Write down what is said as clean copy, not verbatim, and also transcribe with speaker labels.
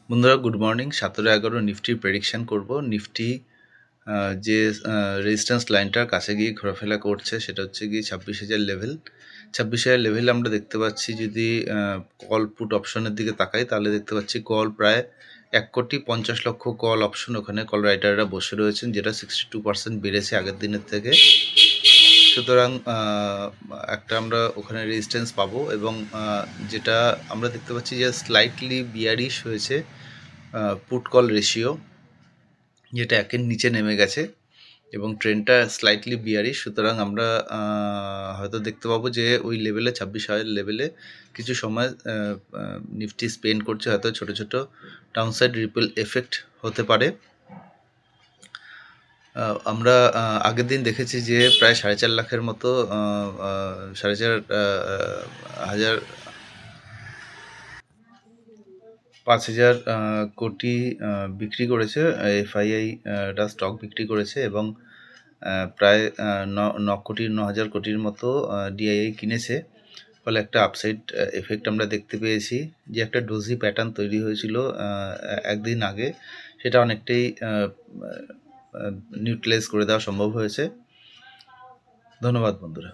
Speaker 1: বন্ধুরা good morning. 17/11 নিফটির prediction করব। Nifty যে রেজিস্ট্যান্স লাইনটার কাছে গিয়ে ঘোরাফেরা করছে সেটা হচ্ছে গিয়ে 26,000 লেভেল। 26,000 লেভেল আমরা দেখতে পাচ্ছি। যদি কল পুট অপশনের দিকে তাকাই তাহলে দেখতে পাচ্ছি কল প্রায় 1,50,00,000 কল অপশন ওখানে কল রাইটাররা বসে রয়েছেন, যেটা 62% বেড়েছে আগের দিনের থেকে। সুতরাং একটা আমরা ওখানে রেজিস্ট্যান্স পাবো এবং যেটা আমরা দেখতে পাচ্ছি যে স্লাইটলি বিয়ারিশ হয়েছে পুট কল রেশিও, যেটা একের নিচে নেমে গেছে এবং ট্রেন্ডটা স্লাইটলি বিয়ারিশ। সুতরাং আমরা হয়তো দেখতে পাবো যে ওই লেভেলে 26,000 লেভেলে কিছু সময় নিফটি স্পেন্ড করছে, হয়তো ছোটো ছোটো ডাউনসাইড রিপেল এফেক্ট হতে পারে। আমরা আগের দিন দেখেছি যে প্রায় 4.5 লাখের মতো 5,000 কোটি বিক্রি করেছে এফআইআই রা স্টক বিক্রি করেছে এবং প্রায় 9,000 কোটির মতো ডিআইআই কিনেছে। ফলে একটা আপসাইড এফেক্ট আমরা দেখতে পেয়েছি। যে একটা ডোজি প্যাটার্ন তৈরি হয়েছিল একদিন আগে, সেটা অনেকটাই নিউট্রালাইজ করে দেওয়া সম্ভব হয়েছে। ধন্যবাদ বন্ধুরা।